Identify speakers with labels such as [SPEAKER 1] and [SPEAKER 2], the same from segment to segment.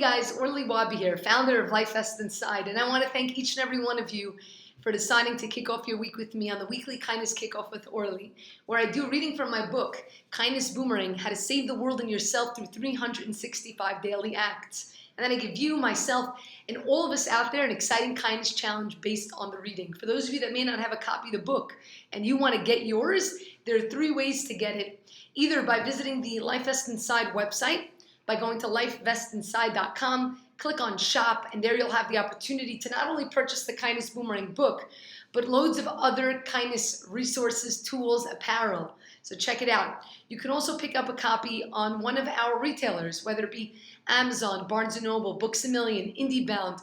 [SPEAKER 1] guys, Orly here, founder of LifeVestInside, and I want to thank each and every one of you for deciding to kick off your week with me on the weekly Kindness Kickoff with Orly, where I do reading from my book, Kindness Boomerang, How to Save the World and Yourself Through 365 Daily Acts. And then I give you, myself, and all of us out there an exciting kindness challenge based on the reading. For those of you that may not have a copy of the book and you want to get yours, there are 3 ways to get it. Either by visiting the LifeVestInside website, by going to LifeVestInside.com, click on shop, and there you'll have the opportunity to not only purchase the Kindness Boomerang book, but loads of other kindness resources, tools, apparel. So check it out. You can also pick up a copy on one of our retailers, whether it be Amazon, Barnes & Noble, Books A Million, IndieBound,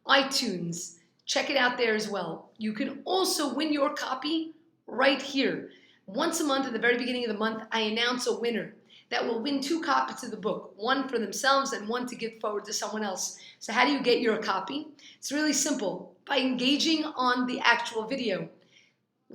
[SPEAKER 1] iTunes. Check it out there as well. You can also win your copy right here. Once a month, at the very beginning of the month, I announce a winner that will win 2 copies of the book, one for themselves and one to give forward to someone else. So how do you get your copy? It's really simple. By engaging on the actual video,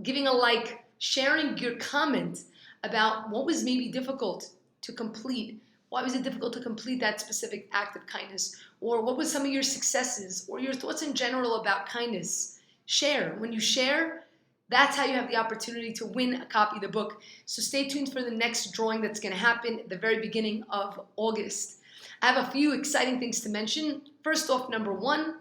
[SPEAKER 1] giving a like, sharing your comment about what was maybe difficult to complete. Why was it difficult to complete that specific act of kindness? Or what was some of your successes or your thoughts in general about kindness? Share. When you share, that's how you have the opportunity to win a copy of the book. So stay tuned for the next drawing that's going to happen at the very beginning of August. I have a few exciting things to mention. First off, number 1,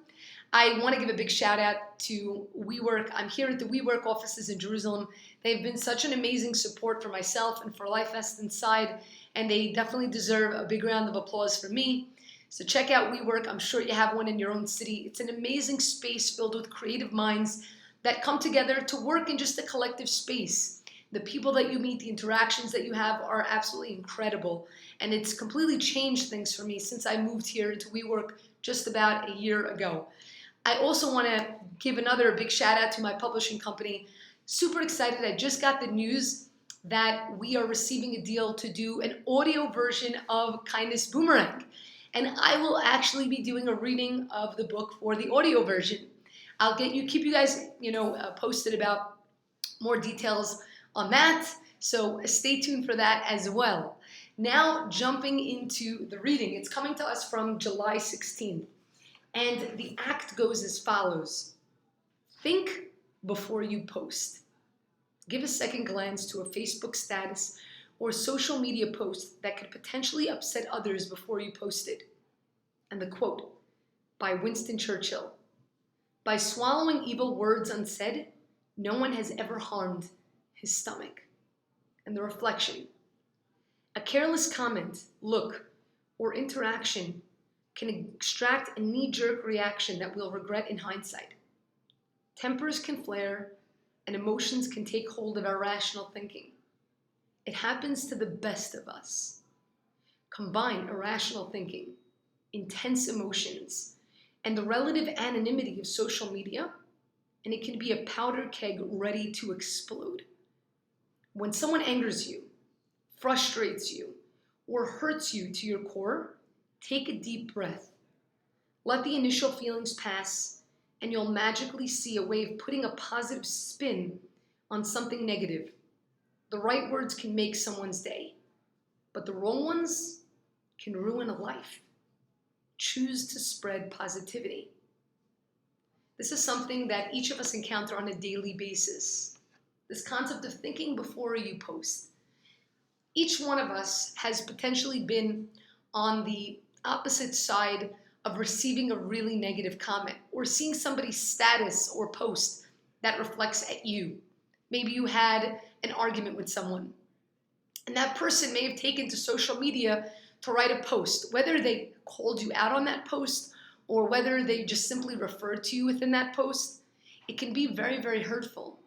[SPEAKER 1] I want to give a big shout out to WeWork. I'm here at the WeWork offices in Jerusalem. They've been such an amazing support for myself and for LifeVestInside, and they definitely deserve a big round of applause for me. So check out WeWork. I'm sure you have one in your own city. It's an amazing space filled with creative minds that come together to work in just a collective space. The people that you meet, the interactions that you have are absolutely incredible. And it's completely changed things for me since I moved here into WeWork just about a year ago. I also want to give another big shout out to my publishing company. Super excited. I just got the news that we are receiving a deal to do an audio version of Kindness Boomerang. And I will actually be doing a reading of the book for the audio version. I'll keep you guys, posted about more details on that. So stay tuned for that as well. Now jumping into the reading. It's coming to us from July 16th. And the act goes as follows. Think before you post. Give a second glance to a Facebook status or social media post that could potentially upset others before you post it. And the quote by Winston Churchill. By swallowing evil words unsaid, no one has ever harmed his stomach. And the reflection. A careless comment, look, or interaction can extract a knee-jerk reaction that we'll regret in hindsight. Tempers can flare, and emotions can take hold of our rational thinking. It happens to the best of us. Combine irrational thinking, intense emotions, and the relative anonymity of social media, and it can be a powder keg ready to explode. When someone angers you, frustrates you, or hurts you to your core, take a deep breath. Let the initial feelings pass, and you'll magically see a way of putting a positive spin on something negative. The right words can make someone's day, but the wrong ones can ruin a life. Choose to spread positivity. This is something that each of us encounter on a daily basis. This concept of thinking before you post. Each one of us has potentially been on the opposite side of receiving a really negative comment or seeing somebody's status or post that reflects at you. Maybe you had an argument with someone, and that person may have taken to social media to write a post, whether they called you out on that post or whether they just simply referred to you within that post. It can be very, very hurtful.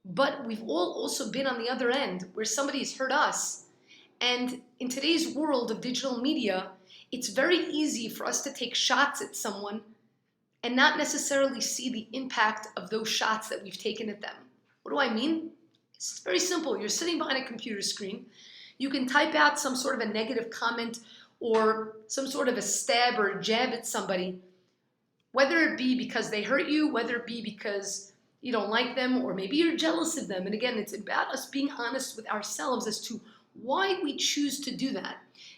[SPEAKER 1] But we've all also been on the other end where somebody's hurt us. And in today's world of digital media, it's very easy for us to take shots at someone and not necessarily see the impact of those shots that we've taken at them. What do I mean? It's very simple. You're sitting behind a computer screen. You can type out some sort of a negative comment or some sort of a stab or a jab at somebody, whether it be because they hurt you, whether it be because you don't like them, or maybe you're jealous of them. And again, it's about us being honest with ourselves as to why we choose to do that.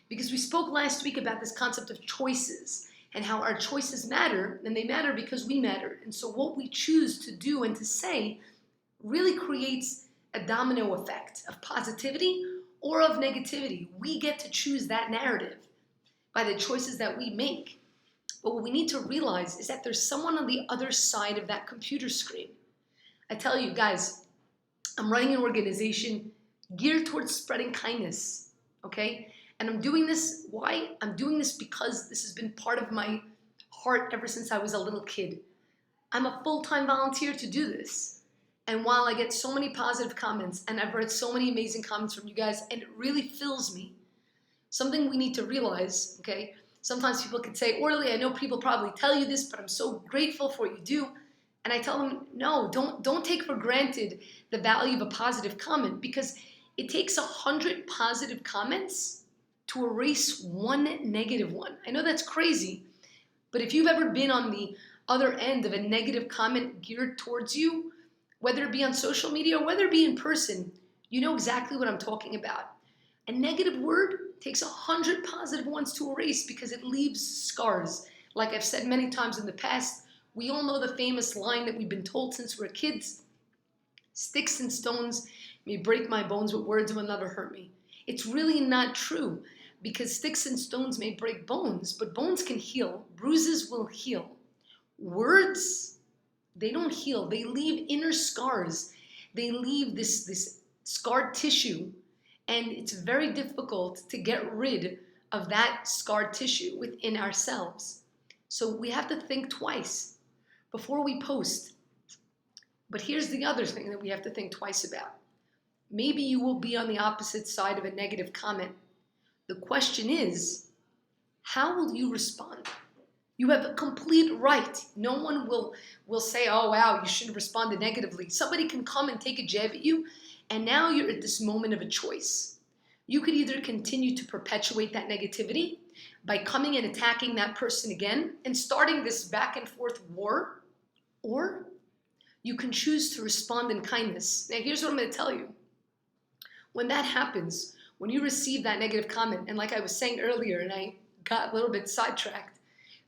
[SPEAKER 1] Because we spoke last week about this concept of choices and how our choices matter, and they matter because we matter. And so what we choose to do and to say really creates a domino effect of positivity or of negativity. We get to choose that narrative by the choices that we make. But what we need to realize is that there's someone on the other side of that computer screen. I tell you guys, I'm running an organization geared towards spreading kindness, okay? And I'm doing this, why? I'm doing this because this has been part of my heart ever since I was a little kid. I'm a full-time volunteer to do this. And while I get so many positive comments, and I've read so many amazing comments from you guys, and it really fills me, something we need to realize, okay? Sometimes people could say, Orly, I know people probably tell you this, but I'm so grateful for what you do. And I tell them, no, don't take for granted the value of a positive comment, because it takes 100 positive comments to erase one negative one. I know that's crazy, but if you've ever been on the other end of a negative comment geared towards you, whether it be on social media or whether it be in person, you know exactly what I'm talking about. A negative word takes 100 positive ones to erase because it leaves scars. Like I've said many times in the past, we all know the famous line that we've been told since we're kids: sticks and stones may break my bones, but words will never hurt me. It's really not true, because sticks and stones may break bones, but bones can heal. Bruises will heal. Words, they don't heal. They leave inner scars. They leave this scarred tissue, and it's very difficult to get rid of that scarred tissue within ourselves. So we have to think twice before we post. But here's the other thing that we have to think twice about. Maybe you will be on the opposite side of a negative comment. The question is, how will you respond? You have a complete right. No one will say, oh, wow, you shouldn't respond negatively. Somebody can come and take a jab at you, and now you're at this moment of a choice. You could either continue to perpetuate that negativity by coming and attacking that person again and starting this back and forth war, or you can choose to respond in kindness. Now, here's what I'm going to tell you. When that happens, when you receive that negative comment, and like I was saying earlier, and I got a little bit sidetracked,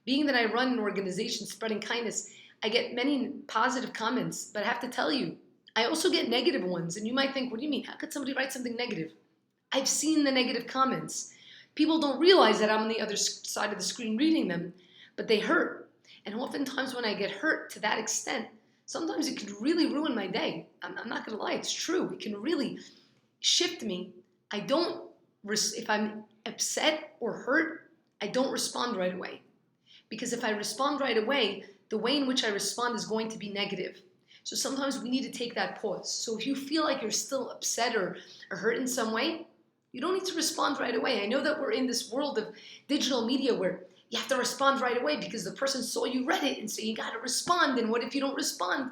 [SPEAKER 1] being that I run an organization spreading kindness, I get many positive comments, but I have to tell you, I also get negative ones. And you might think, what do you mean? How could somebody write something negative? I've seen the negative comments. People don't realize that I'm on the other side of the screen reading them, but they hurt. And oftentimes when I get hurt to that extent, sometimes it can really ruin my day. I'm not going to lie, it's true. It can really shift me. If I'm upset or hurt, I don't respond right away. Because if I respond right away, the way in which I respond is going to be negative. So sometimes we need to take that pause. So if you feel like you're still upset or hurt in some way, you don't need to respond right away. I know that we're in this world of digital media where you have to respond right away because the person saw you read it, and so you got to respond. And what if you don't respond?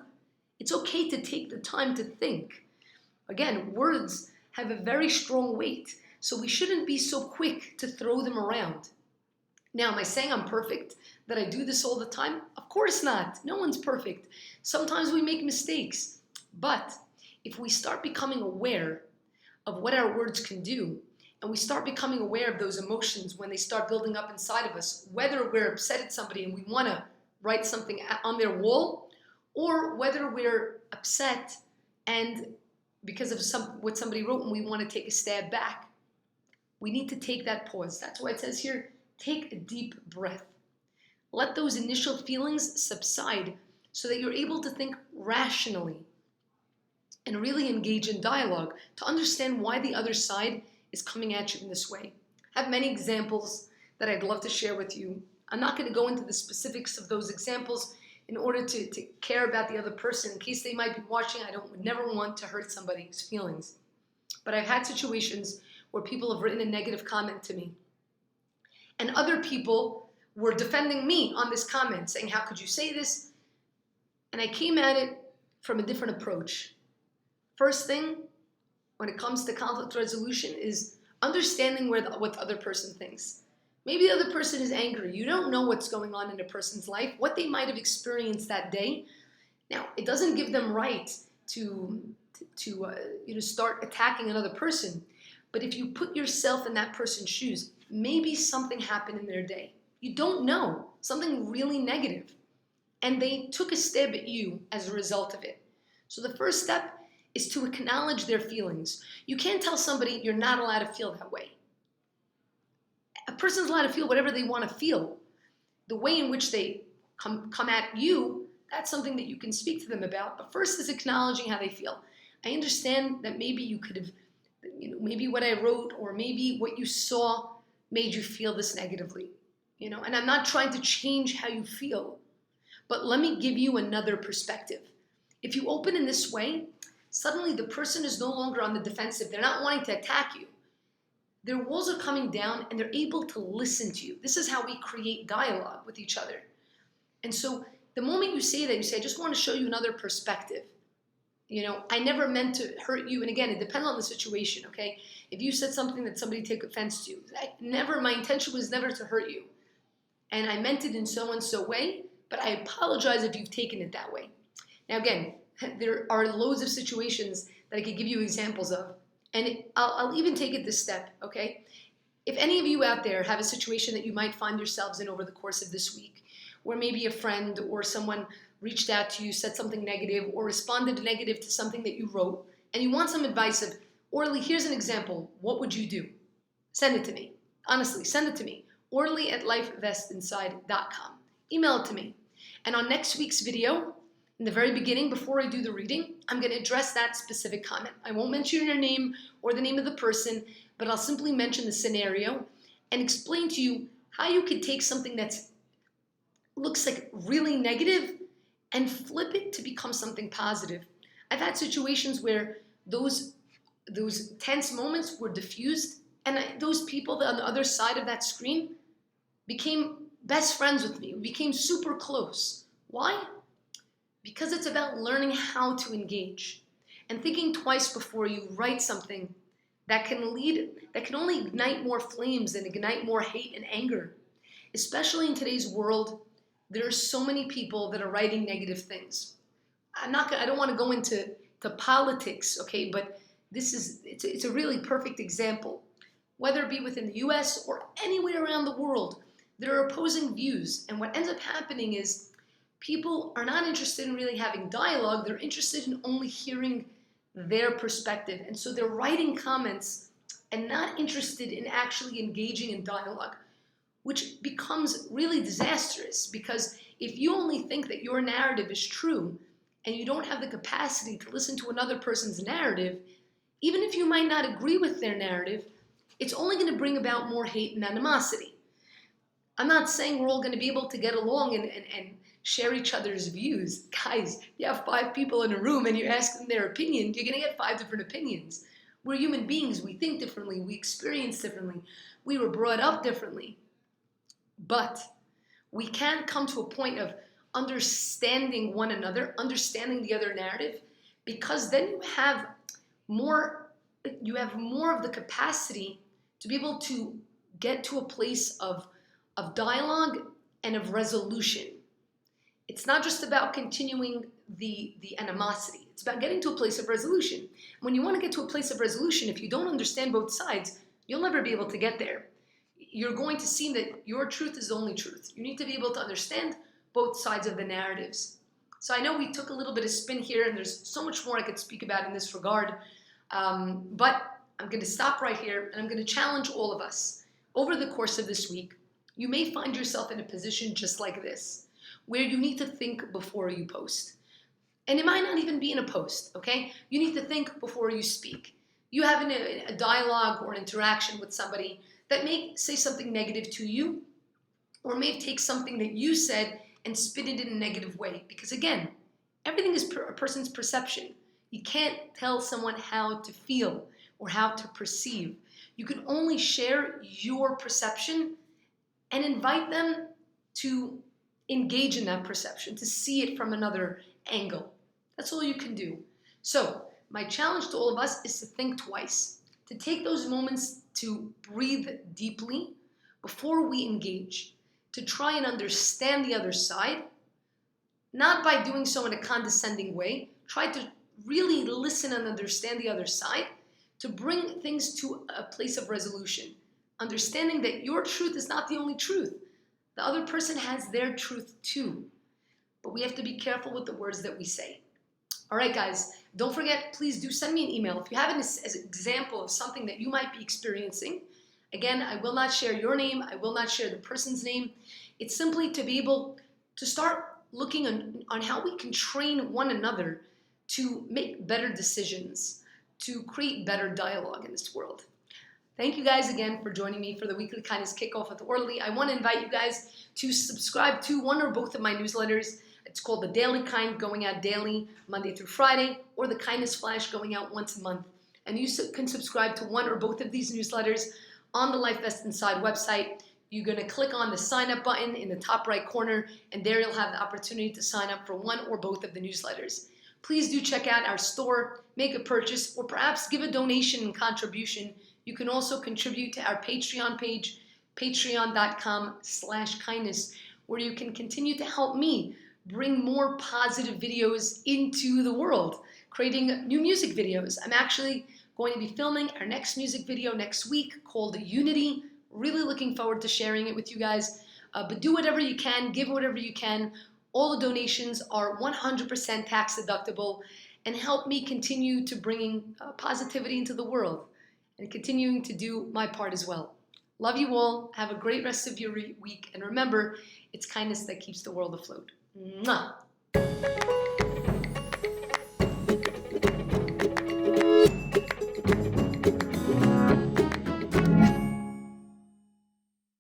[SPEAKER 1] It's okay to take the time to think. Again, words have a very strong weight, so we shouldn't be so quick to throw them around. Now, am I saying I'm perfect, that I do this all the time? Of course not. No one's perfect. Sometimes we make mistakes. But if we start becoming aware of what our words can do, and we start becoming aware of those emotions when they start building up inside of us, whether we're upset at somebody and we want to write something on their wall, or whether we're upset and because of what somebody wrote and we want to take a stab back, we need to take that pause. That's why it says here, take a deep breath. Let those initial feelings subside so that you're able to think rationally and really engage in dialogue to understand why the other side is coming at you in this way. I have many examples that I'd love to share with you. I'm not going to go into the specifics of those examples in order to care about the other person. In case they might be watching, I would never want to hurt somebody's feelings. But I've had situations where people have written a negative comment to me, and other people were defending me on this comment, saying, how could you say this? And I came at it from a different approach. First thing, when it comes to conflict resolution, is understanding what the other person thinks. Maybe the other person is angry. You don't know what's going on in a person's life, what they might have experienced that day. Now, it doesn't give them right to start attacking another person. But if you put yourself in that person's shoes, maybe something happened in their day. You don't know, something really negative. And they took a stab at you as a result of it. So the first step is to acknowledge their feelings. You can't tell somebody you're not allowed to feel that way. A person's allowed to feel whatever they want to feel. The way in which they come at you, that's something that you can speak to them about. But first is acknowledging how they feel. I understand that maybe you could have, maybe what I wrote or maybe what you saw made you feel this negatively. And I'm not trying to change how you feel, but let me give you another perspective. If you open in this way, suddenly the person is no longer on the defensive. They're not wanting to attack you. Their walls are coming down and they're able to listen to you. This is how we create dialogue with each other. And so the moment you say that, you say, I just want to show you another perspective. I never meant to hurt you. And again, it depends on the situation, okay? If you said something that somebody took offense to, my intention was never to hurt you. And I meant it in so-and-so way, but I apologize if you've taken it that way. Now again, there are loads of situations that I could give you examples of. And I'll even take it this step, okay? If any of you out there have a situation that you might find yourselves in over the course of this week, where maybe a friend or someone reached out to you, said something negative, or responded negative to something that you wrote, and you want some advice of, Orly, here's an example. What would you do? Send it to me. Honestly, send it to me. Orly@LifeVestInside.com. Email it to me. And on next week's video, in the very beginning, before I do the reading, I'm going to address that specific comment. I won't mention your name or the name of the person, but I'll simply mention the scenario and explain to you how you could take something that looks like really negative and flip it to become something positive. I've had situations where those tense moments were diffused, and those people on the other side of that screen became best friends with me. We became super close. Why? Because it's about learning how to engage and thinking twice before you write something that can only ignite more flames and ignite more hate and anger. Especially in today's world, there are so many people that are writing negative things. I don't want to go into politics, okay, but it's a really perfect example. Whether it be within the US or anywhere around the world, there are opposing views. And what ends up happening is people are not interested in really having dialogue. They're interested in only hearing their perspective. And so they're writing comments and not interested in actually engaging in dialogue, which becomes really disastrous, because if you only think that your narrative is true and you don't have the capacity to listen to another person's narrative, even if you might not agree with their narrative, it's only going to bring about more hate and animosity. I'm not saying we're all going to be able to get along and share each other's views. Guys, you have 5 people in a room and you ask them their opinion, you're going to get 5 different opinions. We're human beings. We think differently. We experience differently. We were brought up differently. But we can come to a point of understanding one another, understanding the other narrative, because then you have more of the capacity to be able to get to a place of dialogue and of resolution. It's not just about continuing the animosity. It's about getting to a place of resolution. When you want to get to a place of resolution, if you don't understand both sides, you'll never be able to get there. You're going to see that your truth is the only truth. You need to be able to understand both sides of the narratives. So I know we took a little bit of spin here, and there's so much more I could speak about in this regard, but I'm going to stop right here, and I'm going to challenge all of us. Over the course of this week, you may find yourself in a position just like this, where you need to think before you post. And it might not even be in a post, okay? You need to think before you speak. You have a dialogue or an interaction with somebody that may say something negative to you, or may take something that you said and spin it in a negative way. Because again, everything is a person's perception. You can't tell someone how to feel or how to perceive. You can only share your perception and invite them to engage in that perception, to see it from another angle. That's all you can do. So my challenge to all of us is to think twice, to take those moments to breathe deeply before we engage, to try and understand the other side, not by doing so in a condescending way. Try to really listen and understand the other side to bring things to a place of resolution, understanding that your truth is not the only truth. The other person has their truth too. But we have to be careful with the words that we say. All right, guys, don't forget, please do send me an email. If you have an example of something that you might be experiencing, again, I will not share your name. I will not share the person's name. It's simply to be able to start looking on how we can train one another to make better decisions, to create better dialogue in this world. Thank you guys again for joining me for the weekly Kindness Kickoff with Orly. I want to invite you guys to subscribe to one or both of my newsletters. It's called the Daily Kind, going out daily, Monday through Friday, or the Kindness Flash, going out once a month. And you can subscribe to one or both of these newsletters on the LifeVestInside website. You're going to click on the sign up button in the top right corner, and there you'll have the opportunity to sign up for one or both of the newsletters. Please do check out our store, make a purchase, or perhaps give a donation and contribution. You can also contribute to our Patreon page, patreon.com/kindness, where you can continue to help me bring more positive videos into the world, creating new music videos. I'm actually going to be filming our next music video next week called Unity. Really looking forward to sharing it with you guys. But do whatever you can, give whatever you can. All the donations are 100% tax deductible and help me continue to bringing positivity into the world and continuing to do my part as well. Love you all. Have a great rest of your week. And remember, it's kindness that keeps the world afloat. Mwah.